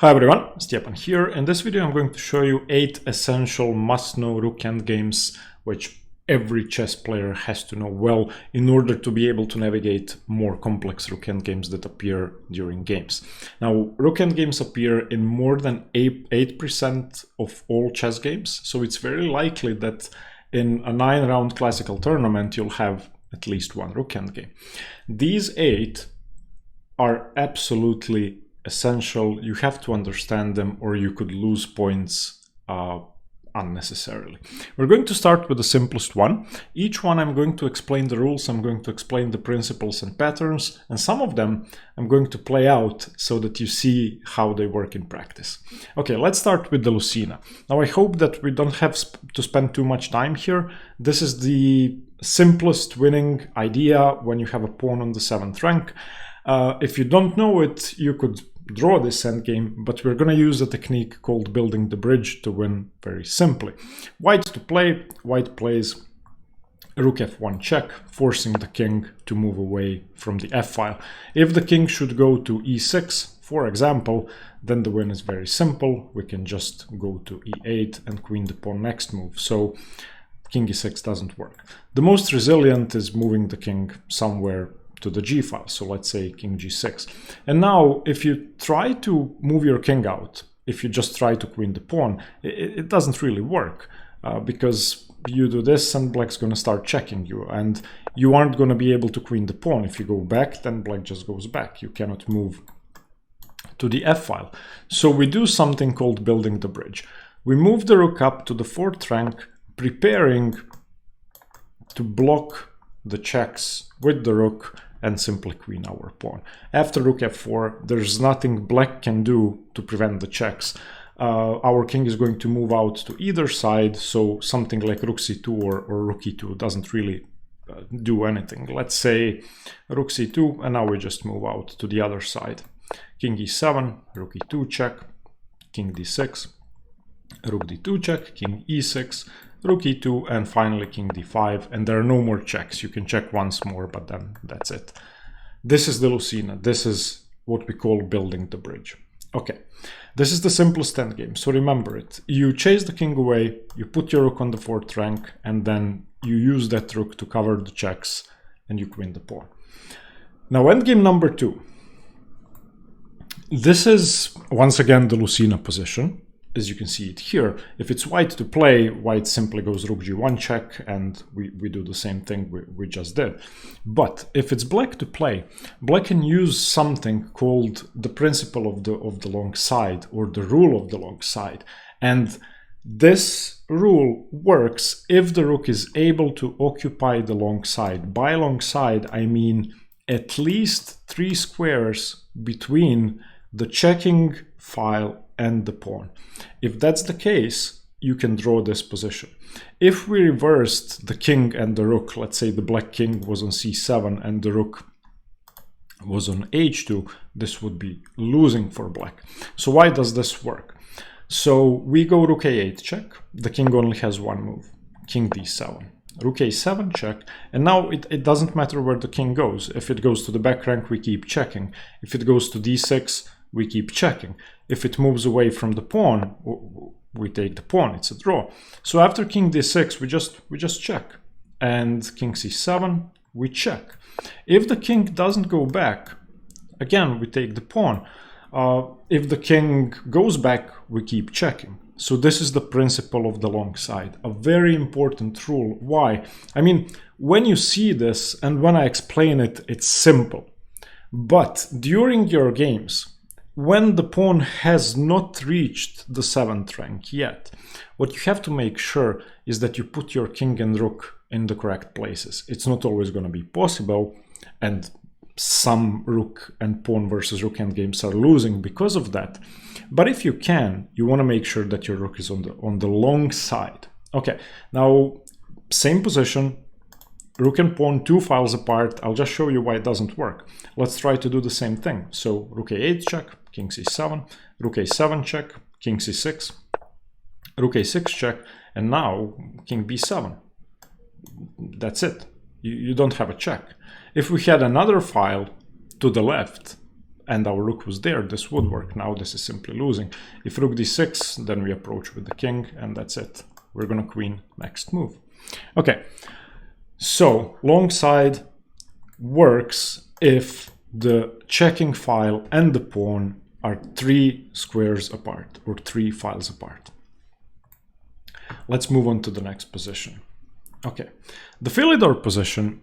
Hi everyone, Stepan here. In this video I'm going to show you 8 essential must-know Rook Endgames which every chess player has to know well in order to be able to navigate more complex Rook Endgames that appear during games. Now, Rook Endgames appear in more than 8% of all chess games, so it's very likely that in a 9-round classical tournament you'll have at least one Rook Endgame. These 8 are absolutely essential. You have to understand them or you could lose points unnecessarily. We're going to start with the simplest one. Each one I'm going to explain the rules, I'm going to explain the principles and patterns, and some of them I'm going to play out so that you see how they work in practice. Okay, let's start with the Lucena. Now I hope that we don't have to spend too much time here. This is the simplest winning idea when you have a pawn on the 7th rank. If you don't know it, you could draw this endgame, but we're going to use a technique called building the bridge to win very simply. White to play, white plays Rook F1 check, forcing the king to move away from the F file. If the king should go to E6, for example, then the win is very simple. We can just go to E8 and queen the pawn next move. So king E6 doesn't work. The most resilient is moving the king somewhere to the G file, so let's say king G6. And now if you try to move your king out, if you just try to queen the pawn, it doesn't really work because you do this and black's going to start checking you, and you aren't going to be able to queen the pawn. If you go back, then black just goes back. You cannot move to the F file. So we do something called building the bridge. We move the rook up to the 4th rank, preparing to block the checks with the rook and simply queen our pawn. After rook f4, there's nothing black can do to prevent the checks. Our king is going to move out to either side, so something like rook c2 or rook e2 doesn't really do anything. Let's say rook c2, and now we just move out to the other side. King e7, rook e2 check, king d6, rook d2 check, king e6, rook e2, and finally king d5, and there are no more checks. You can check once more, but then that's it. This is the Lucena. This is what we call building the bridge. Okay, this is the simplest endgame, so remember it. You chase the king away, you put your rook on the 4th rank, and then you use that rook to cover the checks, and you queen the pawn. Now endgame number 2. This is once again the Lucena position. As you can see it here, if it's white to play, white simply goes rook g1 check, and we do the same thing we just did. But if it's black to play, black can use something called the principle of the long side, or the rule of the long side. And this rule works if the rook is able to occupy the long side. By long side, I mean at least 3 squares between the checking file and the pawn. If that's the case, you can draw this position. If we reversed the king and the rook, let's say the black king was on c7 and the rook was on h2, this would be losing for black. So why does this work? So we go rook a8 check, the king only has one move, king d7. Rook a7 check, and now it doesn't matter where the king goes. If it goes to the back rank, we keep checking. If it goes to d6, we keep checking. If it moves away from the pawn, we take the pawn. It's a draw. So after king d6, we just check, and king c7, we check. If the king doesn't go back, again we take the pawn. If the king goes back, we keep checking. So this is the principle of the long side, a very important rule. Why? I mean, when you see this and when I explain it, it's simple. But during your games, when the pawn has not reached the 7th rank yet, what you have to make sure is that you put your king and rook in the correct places. It's not always going to be possible, and some rook and pawn versus rook endgames are losing because of that. But if you can, you want to make sure that your rook is on the long side. Okay, now same position, rook and pawn 2 files apart. I'll just show you why it doesn't work. Let's try to do the same thing. So rook a8 check, king c7, rook a7 check, king c6, rook a6 check, and now king b7. That's it. You don't have a check. If we had another file to the left, and our rook was there, this would work. Now this is simply losing. If rook d6, then we approach with the king, and that's it. We're gonna queen next move. Okay, so long side works if the checking file and the pawn are 3 squares apart or 3 files apart. Let's move on to the next position. Okay, the Philidor position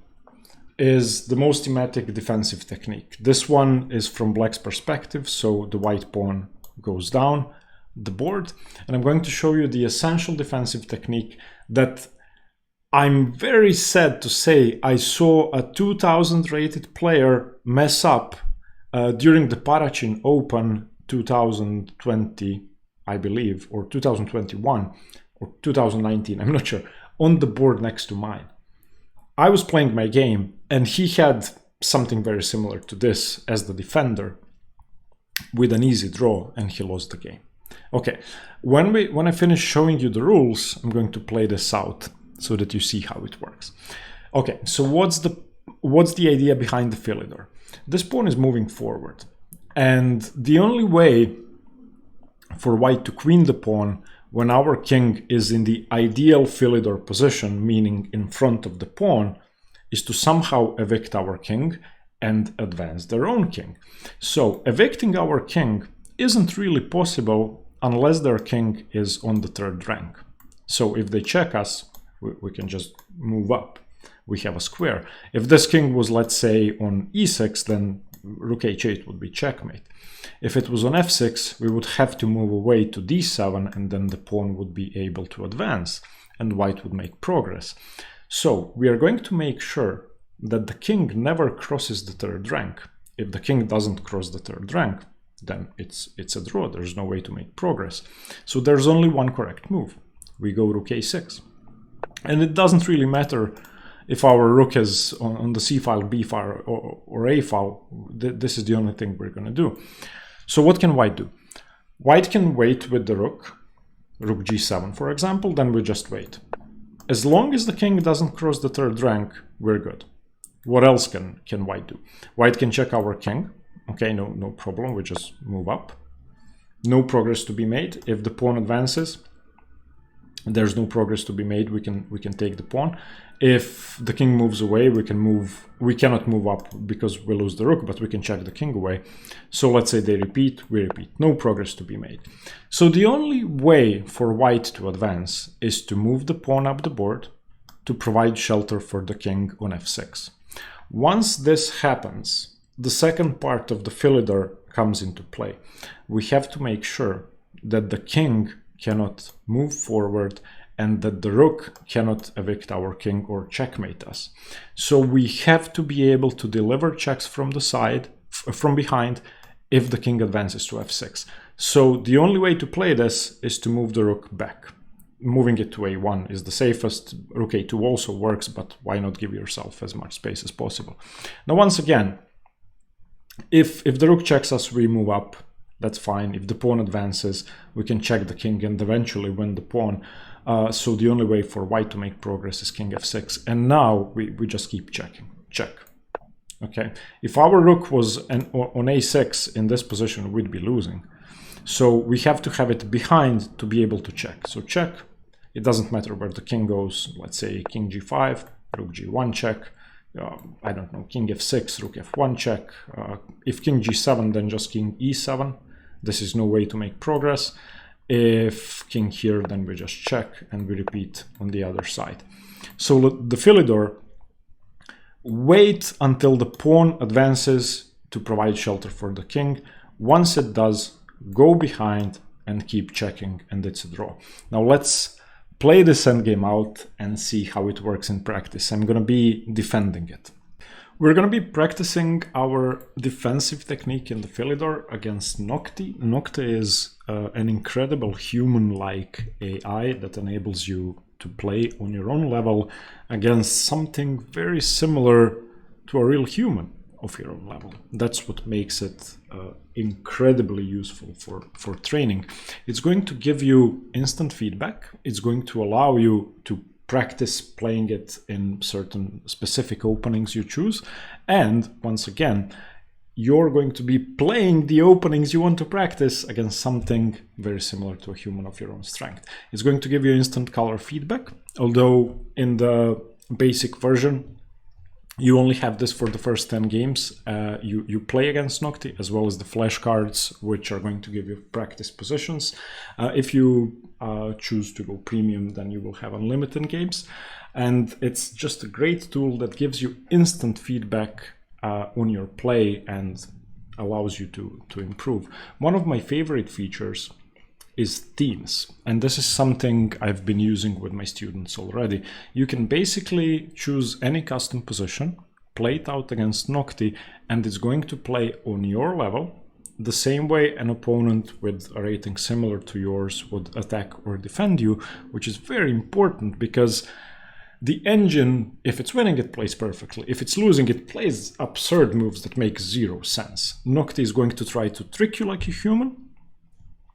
is the most thematic defensive technique. This one is from black's perspective, so the white pawn goes down the board, and I'm going to show you the essential defensive technique that I'm very sad to say I saw a 2000 rated player mess up during the Parachin Open 2020, I believe, or 2021 or 2019, I'm not sure, on the board next to mine. I was playing my game and he had something very similar to this as the defender with an easy draw, and he lost the game. Okay, when I finish showing you the rules, I'm going to play this out so that you see how it works. Okay, so what's the idea behind the Philidor? This pawn is moving forward, and the only way for white to queen the pawn when our king is in the ideal Philidor position, meaning in front of the pawn, is to somehow evict our king and advance their own king. So evicting our king isn't really possible unless their king is on the 3rd rank. So if they check us, we can just move up. We have a square. If this king was, let's say, on e6, then rook h8 would be checkmate. If it was on f6, we would have to move away to d7, and then the pawn would be able to advance, and white would make progress. So we are going to make sure that the king never crosses the 3rd rank. If the king doesn't cross the 3rd rank, then it's a draw. There's no way to make progress. So there's only one correct move. We go rook a6. And it doesn't really matter if our rook is on the c file, b file, or a file. This is the only thing we're going to do. So what can white do? White can wait with the rook g7, for example, then we just wait. As long as the king doesn't cross the 3rd rank, we're good. What else can white do? White can check our king. Okay, no problem, we just move up. No progress to be made. If the pawn advances, there's no progress to be made. We can take the pawn. If the king moves away, we cannot move up because we lose the rook, but we can check the king away. So let's say they repeat, we repeat. No progress to be made. So the only way for white to advance is to move the pawn up the board to provide shelter for the king on f6. Once this happens, the second part of the Philidor comes into play. We have to make sure that the king cannot move forward and that the rook cannot evict our king or checkmate us. So we have to be able to deliver checks from the side, from behind, if the king advances to f6. So the only way to play this is to move the rook back. Moving it to a1 is the safest. Rook a2 also works, but why not give yourself as much space as possible? Now, once again, if the rook checks us, we move up. That's fine. If the pawn advances, we can check the king and eventually win the pawn. So the only way for white to make progress is king f6. And now we just keep checking. Check. Okay. If our rook was on a6 in this position, we'd be losing. So we have to have it behind to be able to check. So check. It doesn't matter where the king goes. Let's say king g5, rook g1 check. I don't know, king f6, rook f1 check. If king g7, then just king e7. This is no way to make progress. If king here, then we just check and we repeat on the other side. So the Philidor, wait until the pawn advances to provide shelter for the king. Once it does, go behind and keep checking, and it's a draw. Now let's play this endgame out and see how it works in practice. I'm going to be defending it. We're going to be practicing our defensive technique in the Philidor against Nocti. Nocti is an incredible human-like AI that enables you to play on your own level against something very similar to a real human of your own level. That's what makes it incredibly useful for training. It's going to give you instant feedback. It's going to allow you to practice playing it in certain specific openings you choose. And once again, you're going to be playing the openings you want to practice against something very similar to a human of your own strength. It's going to give you instant color feedback, although in the basic version, you only have this for the first 10 games you play against Nocti, as well as the flashcards, which are going to give you practice positions. If you choose to go premium, then you will have unlimited games. And it's just a great tool that gives you instant feedback on your play and allows you to improve. One of my favorite features is themes, and this is something I've been using with my students already. You can basically choose any custom position, play it out against Nocti, and it's going to play on your level the same way an opponent with a rating similar to yours would attack or defend you, which is very important because the engine, if it's winning, it plays perfectly. If it's losing, it plays absurd moves that make zero sense. Nocti is going to try to trick you like a human,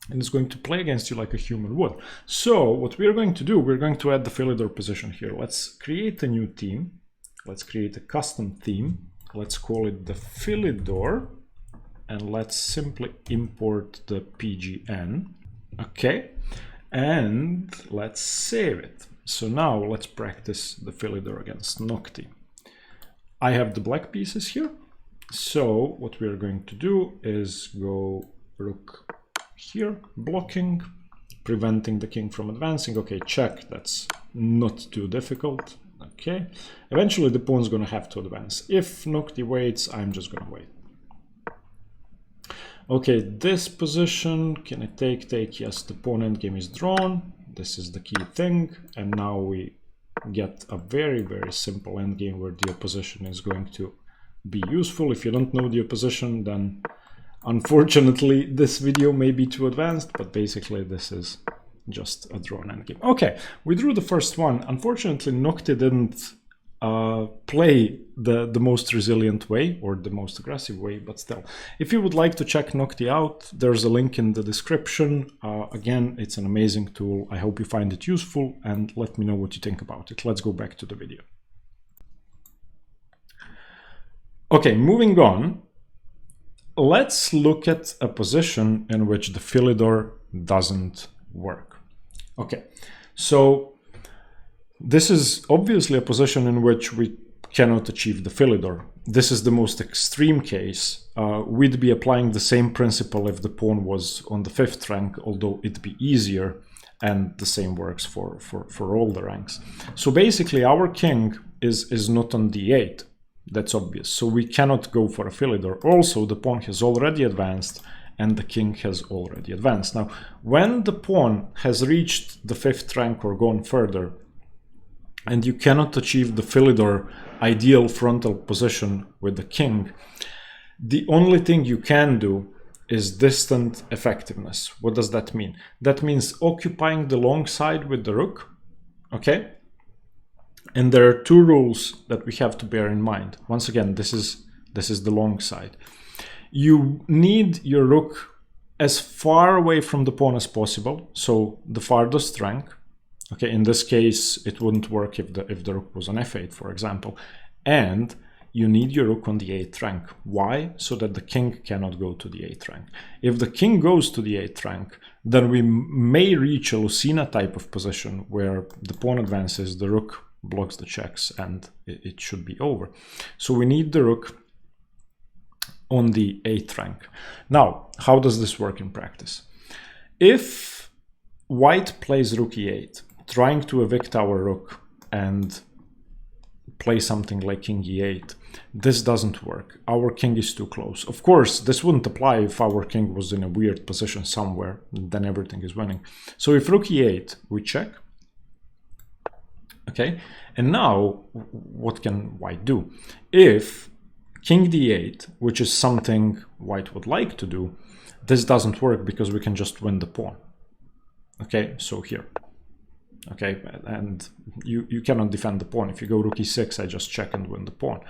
and it's going to play against you like a human would. So what we're going to do, we're going to add the Philidor position here. Let's create a new theme. Let's create a custom theme. Let's call it the Philidor, and let's simply import the PGN. Okay, and let's save it. So now let's practice the Philidor against Nocti. I have the black pieces here. So what we're going to do is go Rook here, blocking, preventing the king from advancing. Okay, check, that's not too difficult. Okay, eventually the pawn's gonna have to advance. If Nocti waits, I'm just gonna wait. Okay, this position, can I take? Yes, the pawn endgame is drawn. This is the key thing, and now we get a very, very simple endgame where the opposition is going to be useful. If you don't know the opposition, then unfortunately this video may be too advanced, but basically this is just a drawn endgame. Okay, we drew the first one. Unfortunately, Nocti didn't play the most resilient way or the most aggressive way, but still, if you would like to check Nocti out, there's a link in the description. Again, it's an amazing tool. I hope you find it useful, and let me know what you think about it. Let's go back to the video. Okay, moving on, let's look at a position in which the Philidor doesn't work. Okay, so this is obviously a position in which we cannot achieve the Philidor. This is the most extreme case. We'd be applying the same principle if the pawn was on the 5th rank, although it'd be easier, and the same works for all the ranks. So basically our king is not on d8. That's obvious. So we cannot go for a Philidor. Also, the pawn has already advanced and the king has already advanced. Now, when the pawn has reached the 5th rank or gone further, and you cannot achieve the Philidor ideal frontal position with the king, the only thing you can do is distant effectiveness. What does that mean? That means occupying the long side with the rook, okay? And there are two rules that we have to bear in mind. Once again, this is the long side. You need your rook as far away from the pawn as possible, so the farthest rank. Okay, in this case, it wouldn't work if the rook was on f8, for example. And you need your rook on the 8th rank. Why? So that the king cannot go to the 8th rank. If the king goes to the 8th rank, then we may reach a Lucena type of position where the pawn advances, the rook blocks the checks, and it should be over. So we need the rook on the 8th rank. Now, how does this work in practice? If white plays rook e8, trying to evict our rook and play something like king e8, this doesn't work. Our king is too close. Of course, this wouldn't apply if our king was in a weird position somewhere, then everything is winning. So if rook e8, we check. Okay, and now what can white do? If king d8, which is something white would like to do, this doesn't work because we can just win the pawn. Okay, so here. Okay, and you cannot defend the pawn. If you go rook e6, I just check and win the pawn.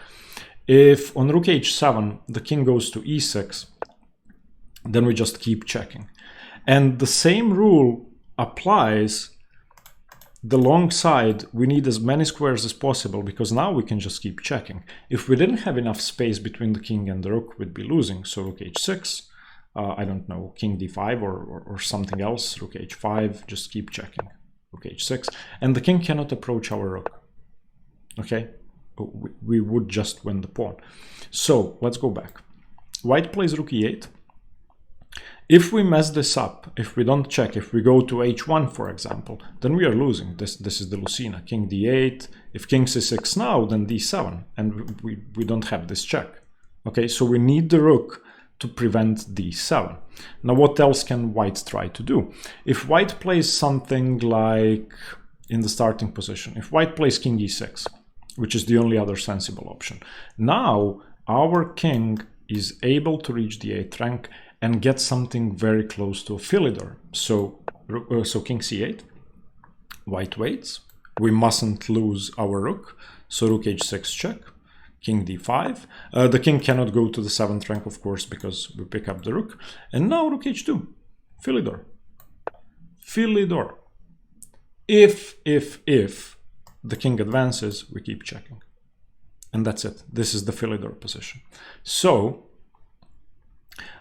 If on rook h7 the king goes to e6, then we just keep checking. And the same rule applies the long side, we need as many squares as possible, because now we can just keep checking. If we didn't have enough space between the king and the rook, we'd be losing. So rook h6, I don't know, king d5 or something else, rook h5, just keep checking, rook h6, and the king cannot approach our rook. Okay, we would just win the pawn. So let's go back. White plays rook e8. If we mess this up, if we don't check, if we go to h1, for example, then we are losing. This is the Lucena. King d8. If king c6 now, then d7, and we don't have this check. Okay, so we need the rook to prevent d7. Now, what else can white try to do? If white plays something like in the starting position, if white plays king e6, which is the only other sensible option, now our king is able to reach the 8th rank and get something very close to a Philidor. So king c8, white waits. We mustn't lose our rook. So rook h6 check, king d5. The king cannot go to the 7th rank, of course, because we pick up the rook. And now rook h2, Philidor. Philidor. If the king advances, we keep checking. And that's it. This is the Philidor position. So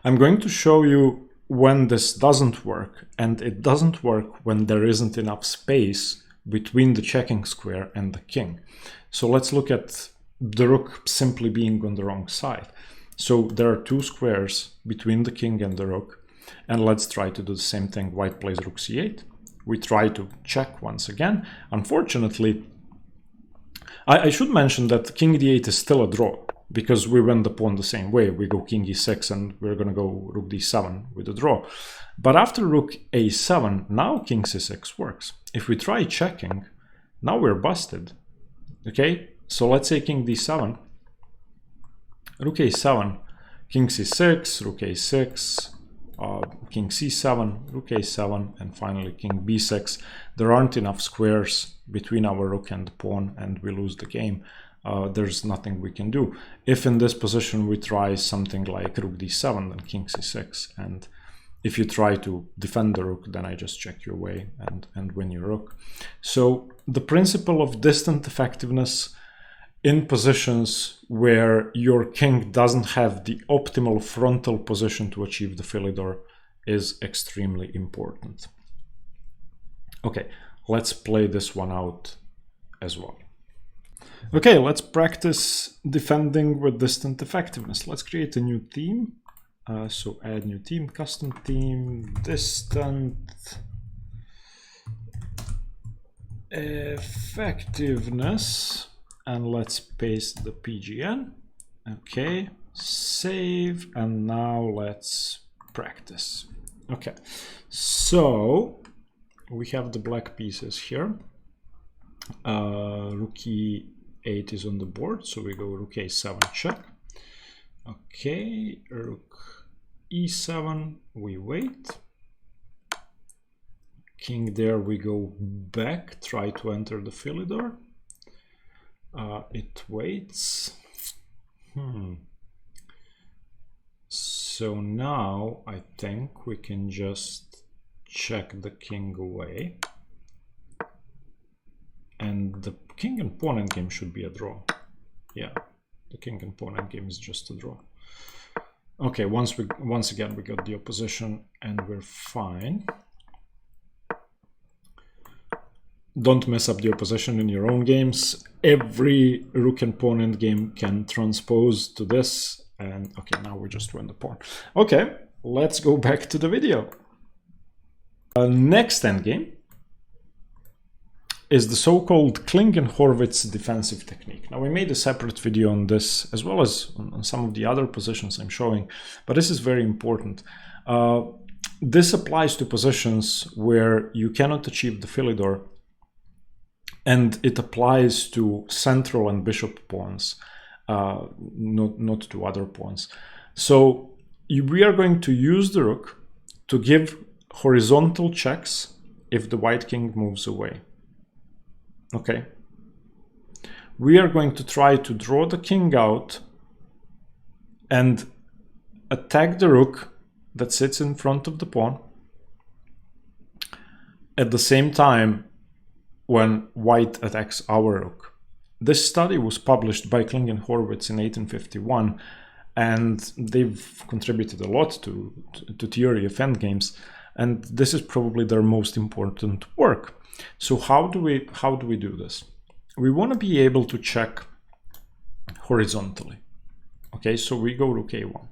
I'm going to show you when this doesn't work, and it doesn't work when there isn't enough space between the checking square and the king. So let's look at the rook simply being on the wrong side. So there are two squares between the king and the rook, and let's try to do the same thing. White plays rook c8. We try to check once again. Unfortunately, I should mention that king d8 is still a draw, because we win the pawn the same way. We go king e6 and we're going to go rook d7 with a draw. But after rook a7, now king c6 works. If we try checking, now we're busted. Okay, so let's say king d7, rook a7, king c6, rook a6, king c7, rook a7, and finally king b6. There aren't enough squares between our rook and the pawn, and we lose the game. There's nothing we can do. If in this position we try something like rook d7, then king c6, and if you try to defend the rook, then I just check your way and win your rook. So the principle of distant effectiveness in positions where your king doesn't have the optimal frontal position to achieve the Philidor is extremely important. Okay, let's play this one out as well. Okay, let's practice defending with distant effectiveness. Let's create a new theme. So add new theme, custom theme, distant effectiveness, and let's paste the PGN. Okay, save, and now let's practice. Okay, so we have the black pieces here. Rook e8 is on the board, so we go rook a7 check. Okay, rook e7, we wait. King there, we go back, try to enter the Philidor. It waits. So now I think we can just check the king away. And the king and pawn endgame should be a draw. Yeah, the king and pawn endgame is just a draw. Okay, once again we got the opposition and we're fine. Don't mess up the opposition in your own games. Every rook and pawn endgame can transpose to this. And okay, now we just win the pawn. Okay, let's go back to the video. Next endgame is the so-called Kling and Horwitz defensive technique. Now, we made a separate video on this, as well as on some of the other positions I'm showing, but this is very important. This applies to positions where you cannot achieve the Philidor, and it applies to central and bishop pawns, not to other pawns. So we are going to use the rook to give horizontal checks if the white king moves away. Okay, we are going to try to draw the king out and attack the rook that sits in front of the pawn. At the same time, when white attacks our rook. This study was published by Kling and Horwitz in 1851, and they've contributed a lot to theory of endgames, and this is probably their most important work. So how do we do this? We want to be able to check horizontally. Okay, so we go rook a1.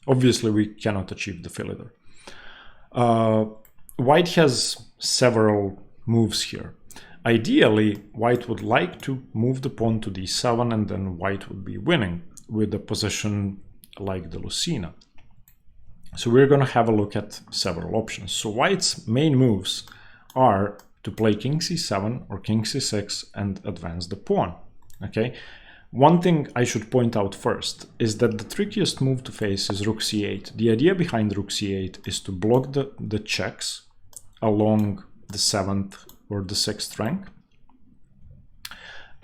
Obviously, we cannot achieve the Philidor. White has several moves here. Ideally, white would like to move the pawn to d7, and then white would be winning with a position like the Lucena. So we're going to have a look at several options. So white's main moves are to play king c7 or king c6 and advance the pawn. Okay. One thing I should point out first is that the trickiest move to face is rook c8. The idea behind rook c8 is to block the checks along the 7th or the 6th rank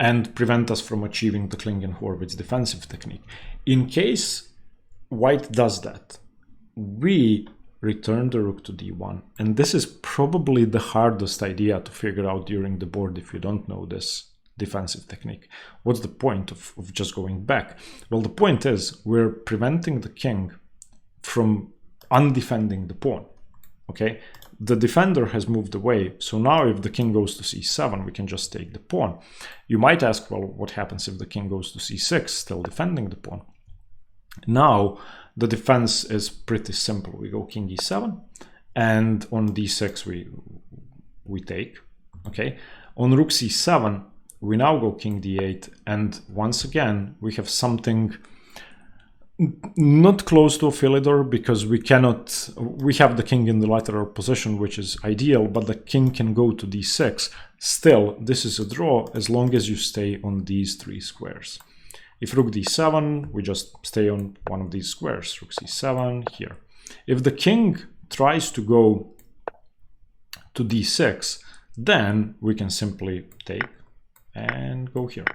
and prevent us from achieving the Kling and Horwitz defensive technique. In case white does that, we return the rook to d1, and this is probably the hardest idea to figure out during the board if you don't know this defensive technique. What's the point of just going back? Well, the point is we're preventing the king from undefending the pawn. Okay, the defender has moved away, so now if the king goes to c7, we can just take the pawn. You might ask, well, what happens if the king goes to c6, still defending the pawn? Now the defense is pretty simple. We go king e7, and on d6 we take. Okay, on rook c7 we now go king d8, and once again we have something not close to a Philidor, because we have the king in the lateral position, which is ideal, but the king can go to d6. Still, this is a draw as long as you stay on these 3 squares. If rook d7, we just stay on one of these squares, rook c7 here. If the king tries to go to d6, then we can simply take and go here.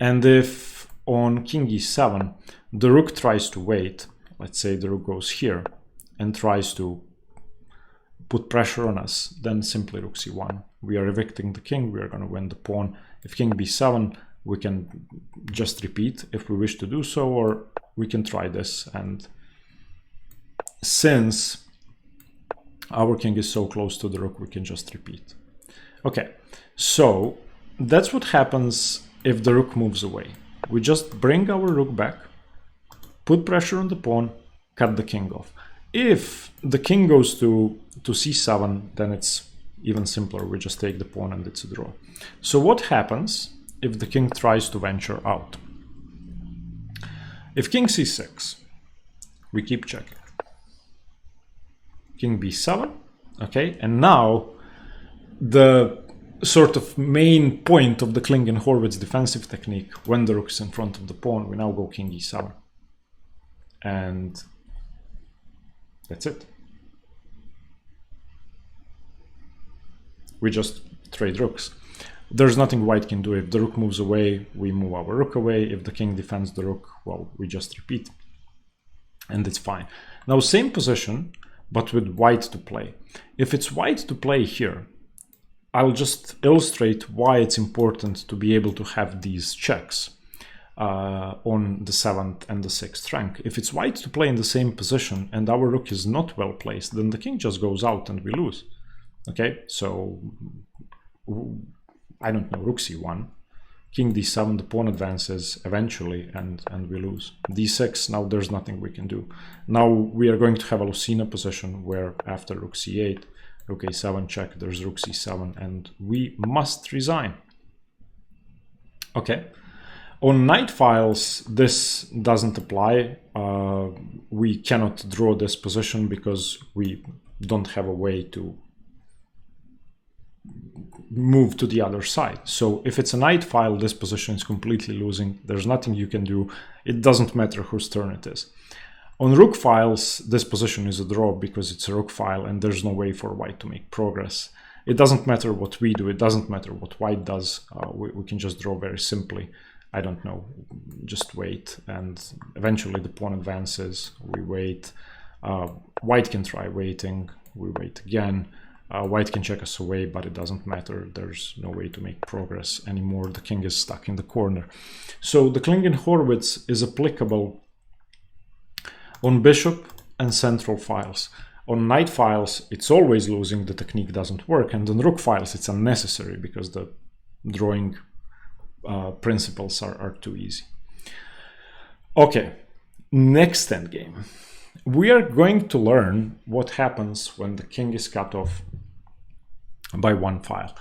And if on king e7 the rook tries to wait, let's say the rook goes here and tries to put pressure on us, then simply rook c1. We are evicting the king, we are going to win the pawn. If king b7, we can just repeat if we wish to do so, or we can try this, and since our king is so close to the rook, we can just repeat. Okay, so that's what happens if the rook moves away. We just bring our rook back, put pressure on the pawn, cut the king off. If the king goes to c7, then it's even simpler. We just take the pawn and it's a draw. So what happens if the king tries to venture out? If king c6, we keep checking. King b7, okay, and now the sort of main point of the Kling and Horwitz defensive technique, when the rook is in front of the pawn, we now go king e7. And that's it. We just trade rooks. There's nothing white can do. If the rook moves away, we move our rook away. If the king defends the rook, well, we just repeat. And it's fine. Now, same position, but with white to play. If it's white to play here, I'll just illustrate why it's important to be able to have these checks on the 7th and the 6th rank. If it's white to play in the same position and our rook is not well placed, then the king just goes out and we lose. Okay, so I don't know, rook c1, king d7, the pawn advances eventually and we lose. d6, now there's nothing we can do. Now we are going to have a Lucena position where after rook c8, rook a7 check, there's rook c7, and we must resign. Okay, on knight files this doesn't apply. We cannot draw this position because we don't have a way to move to the other side. So if it's a knight file, this position is completely losing. There's nothing you can do. It doesn't matter whose turn it is. On rook files, this position is a draw because it's a rook file and there's no way for white to make progress. It doesn't matter what we do. It doesn't matter what white does. We can just draw very simply. I don't know, just wait. And eventually the pawn advances. We wait. White can try waiting. We wait again. White can check us away, but it doesn't matter. There's no way to make progress anymore. The king is stuck in the corner. So the Kling and Horwitz is applicable on bishop and central files. On knight files, it's always losing, the technique doesn't work. And on rook files, it's unnecessary because the drawing principles are too easy. Okay, next endgame. We are going to learn what happens when the king is cut off by one file.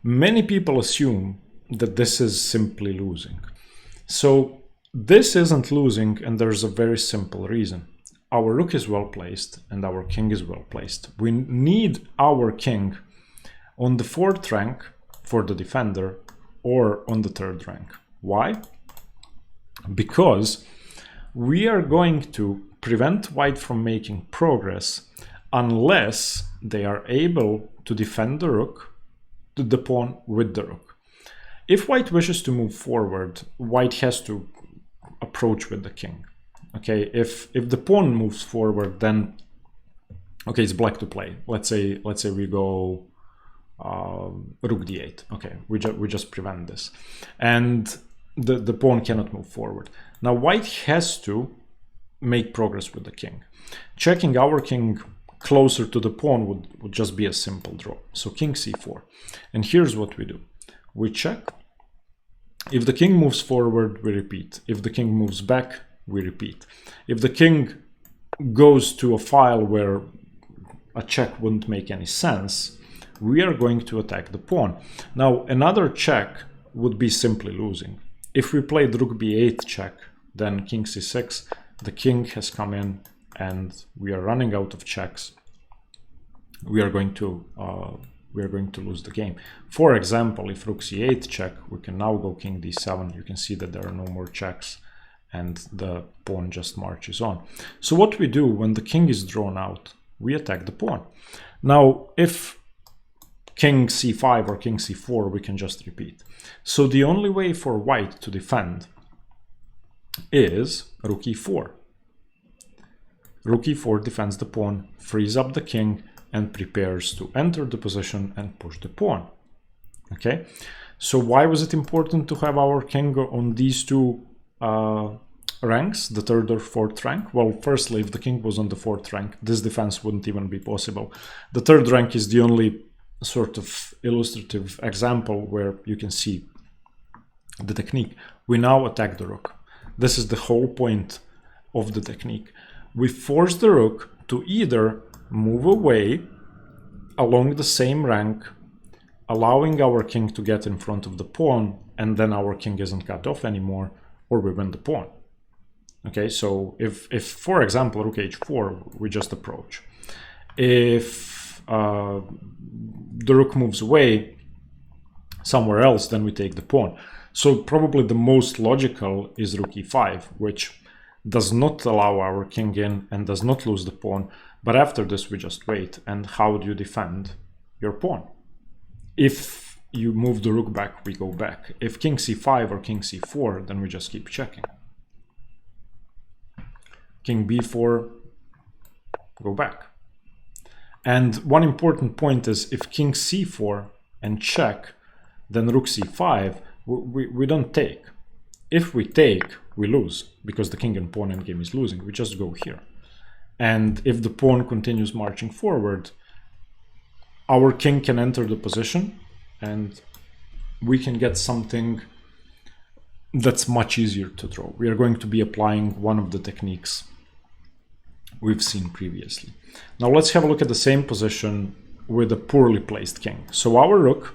Many people assume that this is simply losing. So this isn't losing, and there's a very simple reason. Our rook is well placed and our king is well placed. We need our king on the 4th rank for the defender or on the 3rd rank. Why? Because we are going to prevent white from making progress unless they are able to defend the rook, the pawn with the rook. If white wishes to move forward, white has to approach with the king. Okay, if the pawn moves forward, then okay, it's black to play. Let's say we go rook d8. Okay, we just prevent this, and the pawn cannot move forward. Now white has to make progress with the king. Checking our king closer to the pawn would just be a simple draw. So king c4, and here's what we do: we check. If the king moves forward, we repeat. If the king moves back, we repeat. If the king goes to a file where a check wouldn't make any sense, we are going to attack the pawn. Now, another check would be simply losing. If we played rook b8 check, then king c6, the king has come in and we are running out of checks. We are going to lose the game. For example, if rook c8 check, we can now go king d7. You can see that there are no more checks and the pawn just marches on. So what we do when the king is drawn out, we attack the pawn. Now, if king c5 or king c4, we can just repeat. So the only way for white to defend is rook e4. Rook e4 defends the pawn, frees up the king, and prepares to enter the position and push the pawn. Okay, so why was it important to have our king on these two ranks, the 3rd or 4th rank? Well, firstly, if the king was on the 4th rank, this defense wouldn't even be possible. The 3rd rank is the only sort of illustrative example where you can see the technique. We now attack the rook. This is the whole point of the technique. We force the rook to either move away along the same rank, allowing our king to get in front of the pawn, and then our king isn't cut off anymore, or we win the pawn. Okay, so if for example, rook h4, we just approach. If the rook moves away somewhere else, then we take the pawn. So probably the most logical is rook e5, which does not allow our king in and does not lose the pawn. But after this, we just wait. And how do you defend your pawn? If you move the rook back, we go back. If king c5 or king c4, then we just keep checking. King b4, go back. And one important point is if king c4 and check, then rook c5, we don't take. If we take, we lose, because the king and pawn endgame is losing. We just go here. And if the pawn continues marching forward, our king can enter the position and we can get something that's much easier to draw. We are going to be applying one of the techniques we've seen previously. Now let's have a look at the same position with a poorly placed king. So our rook,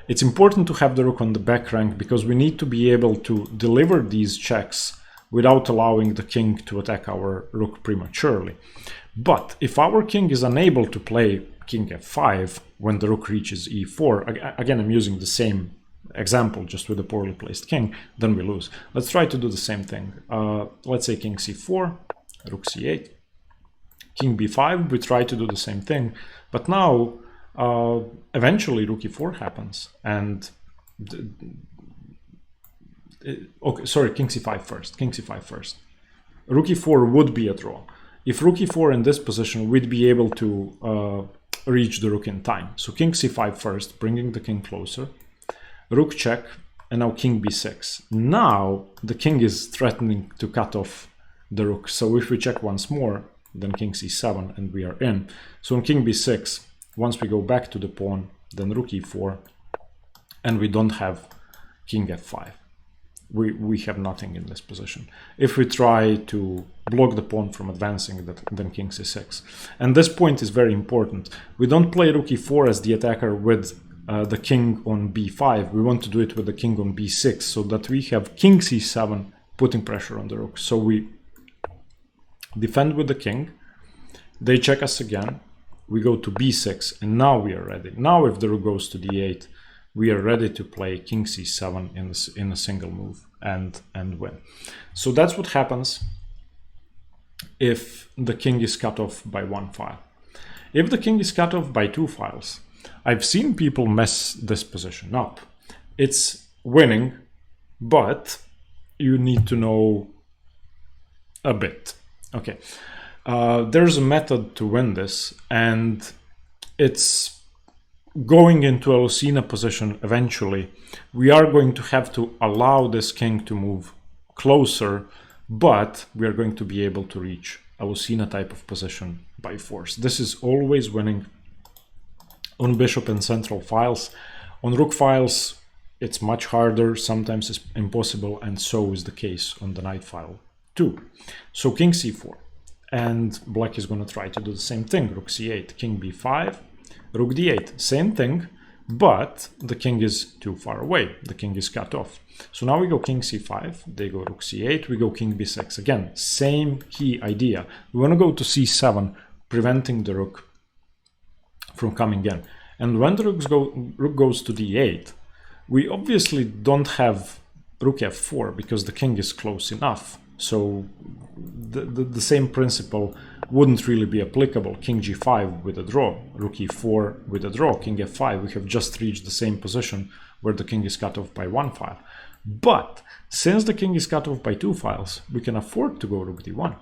it's important to have the rook on the back rank because we need to be able to deliver these checks without allowing the king to attack our rook prematurely. But if our king is unable to play king f5 when the rook reaches e4, again, I'm using the same example just with a poorly placed king, then we lose. Let's try to do the same thing. Let's say king c4, rook c8, king b5, we try to do the same thing, but now eventually rook e4 happens, and okay, sorry, king c5 first, king c5 first. Rook e4 would be a draw. If rook e4 in this position, we'd be able to reach the rook in time. So king c5 first, bringing the king closer. Rook check, and now king b6. Now the king is threatening to cut off the rook. So if we check once more, then king c7, and we are in. So on king b6, once we go back to the pawn, then rook e4, and we don't have king f5. We have nothing in this position. If we try to block the pawn from advancing, then king c6. And this point is very important. We don't play rook e4 as the attacker with the king on b5. We want to do it with the king on b6, so that we have king c7 putting pressure on the rook. So we defend with the king. They check us again. We go to b6, and now we are ready. Now if the rook goes to d8, we are ready to play king c7 in a single move and win. So that's what happens if the king is cut off by one file. If the king is cut off by two files, I've seen people mess this position up. It's winning, but you need to know a bit. Okay, there's a method to win this, and it's going into a Lucena position eventually. We are going to have to allow this king to move closer, but we are going to be able to reach a Lucena type of position by force. This is always winning on bishop and central files. On rook files, it's much harder, sometimes it's impossible, and so is the case on the knight file too. So king c4, and black is going to try to do the same thing. Rook c8, king b5, rook d8, same thing, but the king is too far away. The king is cut off. So now we go king c5, they go rook c8, we go king b6. Again, same key idea. We want to go to c7, preventing the rook from coming in. And when the rook goes to d8, we obviously don't have rook f4 because the king is close enough. So the same principle wouldn't really be applicable. King g5 with a draw, rook e4 with a draw, king f5. We have just reached the same position where the king is cut off by one file. But since the king is cut off by two files, we can afford to go rook d1.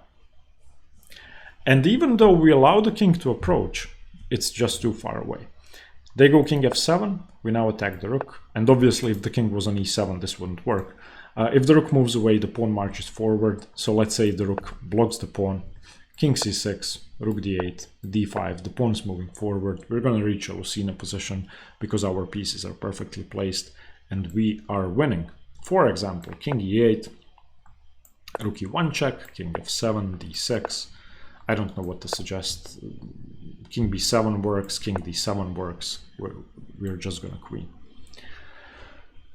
And even though we allow the king to approach, it's just too far away. They go king f7, we now attack the rook. And obviously if the king was on e7, this wouldn't work. If the rook moves away, the pawn marches forward. So let's say the rook blocks the pawn. King c6, rook d8, d5, the pawn's moving forward. We're going to reach a Lucena position because our pieces are perfectly placed and we are winning. For example, king e8, rook e1 check, king f7, d6. I don't know what to suggest. King b7 works, king d7 works. We're just going to queen.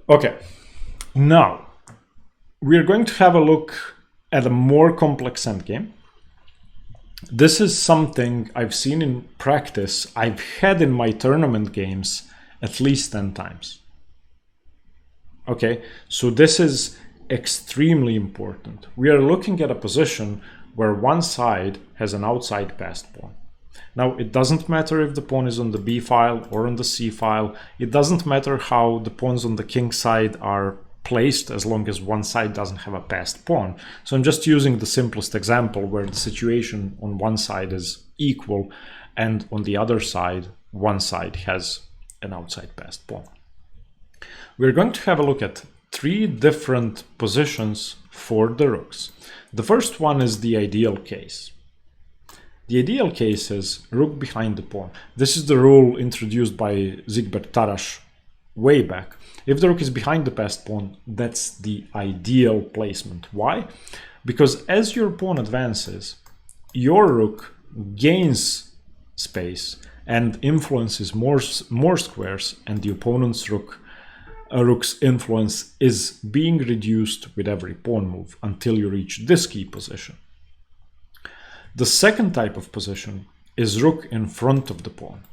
Okay, now we're going to have a look at a more complex endgame. This is something I've seen in practice. I've had in my tournament games at least 10 times. Okay, so this is extremely important. We are looking at a position where one side has an outside passed pawn. Now, it doesn't matter if the pawn is on the b file or on the c file. It doesn't matter how the pawns on the king side are placed as long as one side doesn't have a passed pawn. So I'm just using the simplest example where the situation on one side is equal and on the other side, one side has an outside passed pawn. We're going to have a look at three different positions for the rooks. The first one is the ideal case. The ideal case is rook behind the pawn. This is the rule introduced by Zygmunt Taras way back. If the rook is behind the passed pawn, that's the ideal placement. Why? Because as your pawn advances, your rook gains space and influences more squares, and the opponent's rook's influence is being reduced with every pawn move until you reach this key position. The second type of position is rook in front of the pawn.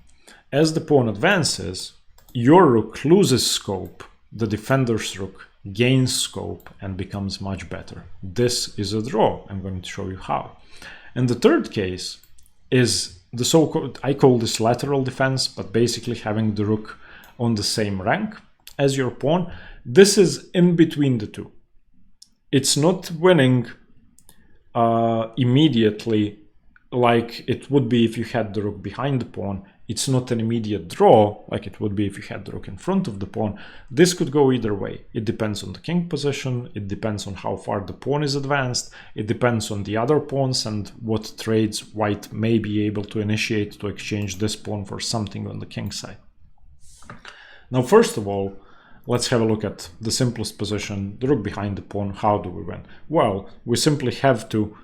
As the pawn advances, your rook loses scope, the defender's rook gains scope and becomes much better. This is a draw. I'm going to show you how. And the third case is the so-called, I call this lateral defense, but basically having the rook on the same rank as your pawn. This is in between the two. It's not winning immediately like it would be if you had the rook behind the pawn it's not an immediate draw like it would be if you had the rook in front of the pawn. This could go either way. It depends on the king position, it depends on how far the pawn is advanced, it depends on the other pawns and what trades white may be able to initiate to exchange this pawn for something on the king side. Now, first of all, let's have a look at the simplest position, the rook behind the pawn. How do we win? Well, we simply have to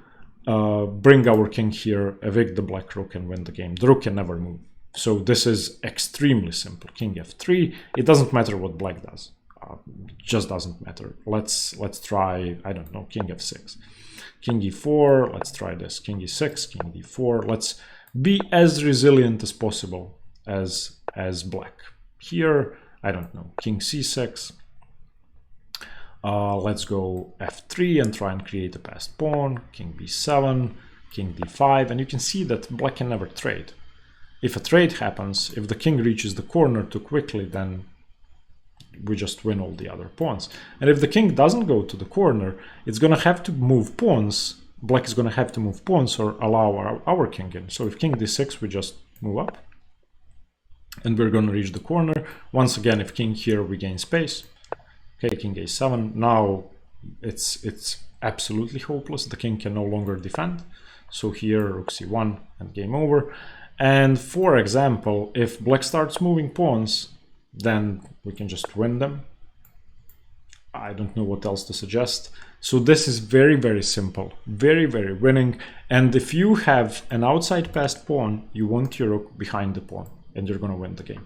bring our king here, evict the black rook, and win the game. The rook can never move. So this is extremely simple. King f3. It doesn't matter what black does. Just doesn't matter. Let's try, I don't know, king f6. King e4. Let's try this. King e6, king d4. Let's be as resilient as possible as black. Here, I don't know, king c6. Let's go f3 and try and create a passed pawn. King b7, king d5, and you can see that black can never trade. If a trade happens, if the king reaches the corner too quickly, then we just win all the other pawns. And if the king doesn't go to the corner, it's going to have to move pawns. Black is going to have to move pawns or allow our king in. So if king d6, we just move up. And we're going to reach the corner. Once again, if king here, we gain space. Okay, king a7. Now it's absolutely hopeless. The king can no longer defend. So here, rook c1 and game over. And for example, if black starts moving pawns, then we can just win them. I don't know what else to suggest. So this is very, very simple. Very, very winning. And if you have an outside passed pawn, you want your rook behind the pawn, and you're going to win the game.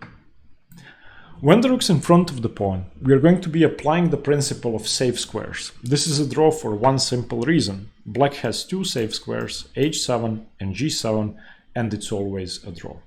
When the rook's in front of the pawn, we are going to be applying the principle of safe squares. This is a draw for one simple reason. Black has two safe squares, h7 and g7, and it's always a draw.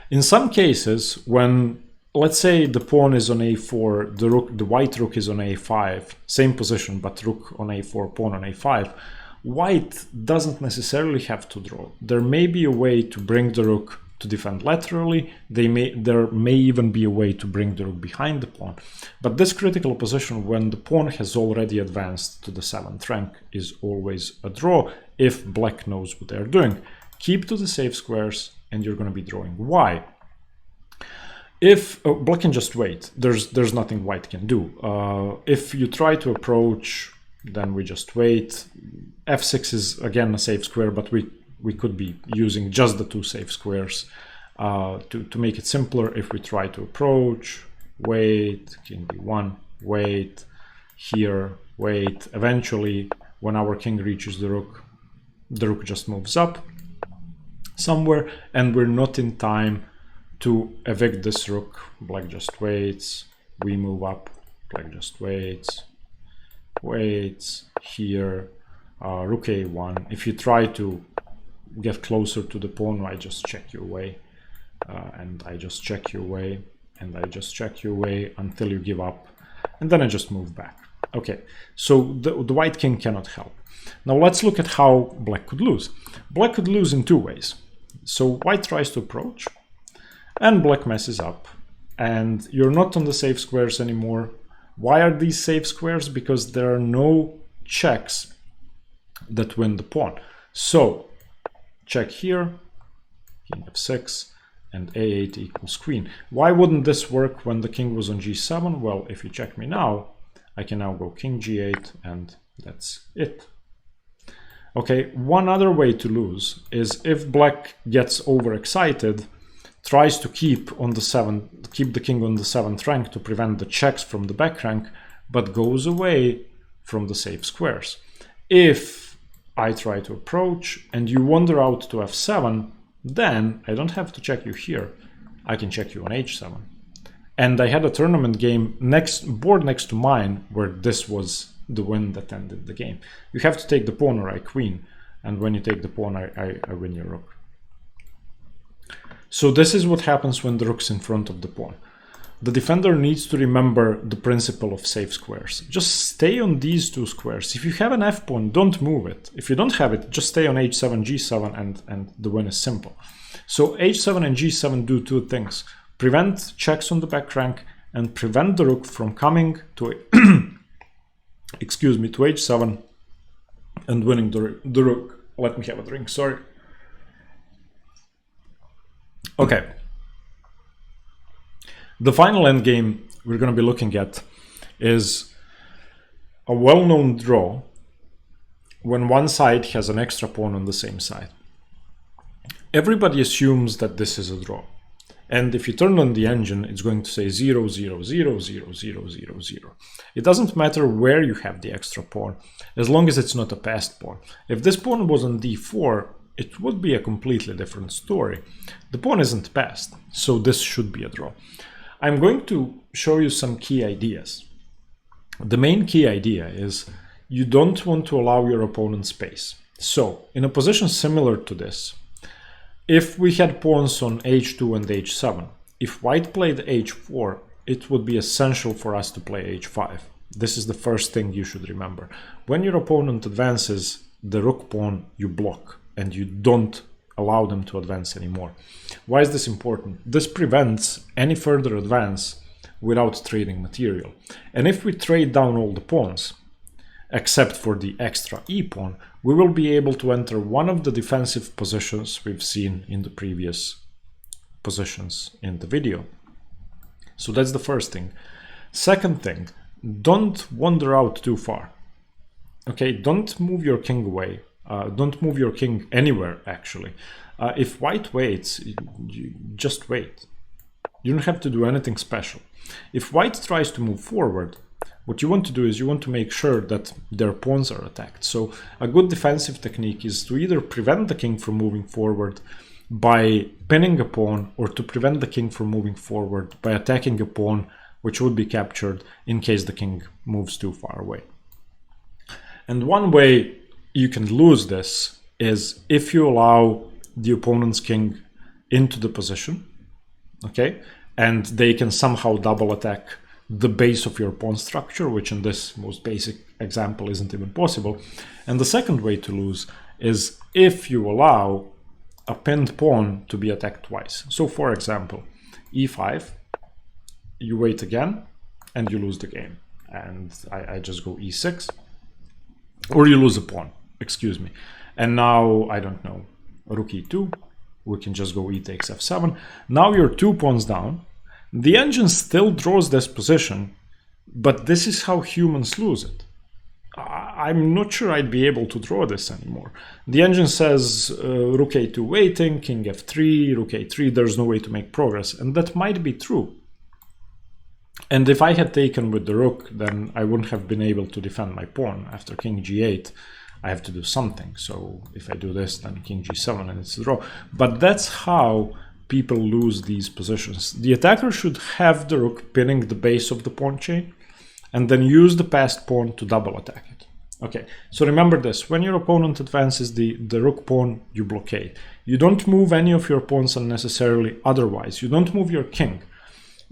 In some cases, when, let's say, the pawn is on a4, the white rook is on a5, same position, but rook on a4, pawn on a5, white doesn't necessarily have to draw. There may be a way to bring the rook to defend laterally. There may even be a way to bring the rook behind the pawn. But this critical position, when the pawn has already advanced to the 7th rank, is always a draw if black knows what they're doing. Keep to the safe squares and you're going to be drawing. Why? If black can just wait, there's nothing white can do. If you try to approach, then we just wait. f6 is again a safe square, but we could be using just the two safe squares to make it simpler. If we try to approach, wait, king b1, wait, here, wait. Eventually, when our king reaches the rook just moves up somewhere, and we're not in time to evict this rook. Black just waits, we move up, black just waits, here, rook a1. If you try to get closer to the pawn, I just check you away, and I just check you away, and I just check you away until you give up, and then I just move back. Okay, so the white king cannot help. Now let's look at how black could lose. Black could lose in two ways. So white tries to approach, and black messes up, and you're not on the safe squares anymore. Why are these safe squares? Because there are no checks that win the pawn. So check here, king f6, and a8 equals queen. Why wouldn't this work when the king was on g7? Well, if you check me now, I can now go king g8, and that's it. Okay, one other way to lose is if black gets overexcited, tries to keep the king on the 7th rank to prevent the checks from the back rank, but goes away from the safe squares. If I try to approach and you wander out to f7, then I don't have to check you here. I can check you on h7. And I had a tournament game board next to mine where this was the win that ended the game. You have to take the pawn or I queen, and when you take the pawn, I win your rook. So this is what happens when the rook's in front of the pawn. The defender needs to remember the principle of safe squares. Just stay on these two squares. If you have an f pawn, don't move it. If you don't have it, just stay on h7, g7, and the win is simple. So h7 and g7 do two things: prevent checks on the back rank and prevent the rook from coming to excuse me, to h7 and winning the rook. Let me have a drink, sorry. Okay. The final endgame we're going to be looking at is a well-known draw when one side has an extra pawn on the same side. Everybody assumes that this is a draw. And if you turn on the engine, it's going to say 0, 0, 0, 0, 0, 0, 0. It doesn't matter where you have the extra pawn, as long as it's not a passed pawn. If this pawn was on d4, it would be a completely different story. The pawn isn't passed, so this should be a draw. I'm going to show you some key ideas. The main key idea is you don't want to allow your opponent space. So, in a position similar to this, if we had pawns on h2 and h7, if white played h4, it would be essential for us to play h5. This is the first thing you should remember. When your opponent advances the rook pawn, you block and you don't allow them to advance anymore. Why is this important? This prevents any further advance without trading material. And if we trade down all the pawns, except for the extra e-pawn, we will be able to enter one of the defensive positions we've seen in the previous positions in the video. So that's the first thing. Second thing, don't wander out too far. Okay, don't move your king away. Don't move your king anywhere, actually. If white waits, you just wait. You don't have to do anything special. If white tries to move forward, what you want to do is you want to make sure that their pawns are attacked. So a good defensive technique is to either prevent the king from moving forward by pinning a pawn, or to prevent the king from moving forward by attacking a pawn which would be captured in case the king moves too far away. And one way you can lose this is if you allow the opponent's king into the position, okay, and they can somehow double attack the base of your pawn structure, which in this most basic example isn't even possible. And the second way to lose is if you allow a pinned pawn to be attacked twice. So for example, e5, you wait again and you lose the game. And I just go e6, or you lose a pawn, excuse me. And now, I don't know, rook e2, we can just go e takes f7. Now you're 2 pawns down. The engine still draws this position, but this is how humans lose it. I'm not sure I'd be able to draw this anymore. The engine says rook a2 waiting, king f3, rook a3, there's no way to make progress, and that might be true. And if I had taken with the rook, then I wouldn't have been able to defend my pawn. After king g8, I have to do something. So if I do this, then king g7 and it's a draw. But that's how people lose these positions. The attacker should have the rook pinning the base of the pawn chain and then use the passed pawn to double attack it. Okay, so remember this, when your opponent advances the rook pawn, you blockade. You don't move any of your pawns unnecessarily otherwise. You don't move your king.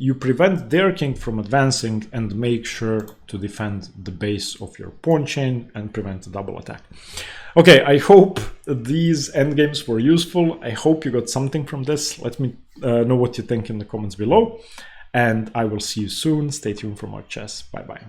You prevent their king from advancing and make sure to defend the base of your pawn chain and prevent a double attack. Okay, I hope these endgames were useful. I hope you got something from this. Let me know what you think in the comments below. And I will see you soon. Stay tuned for more chess. Bye-bye.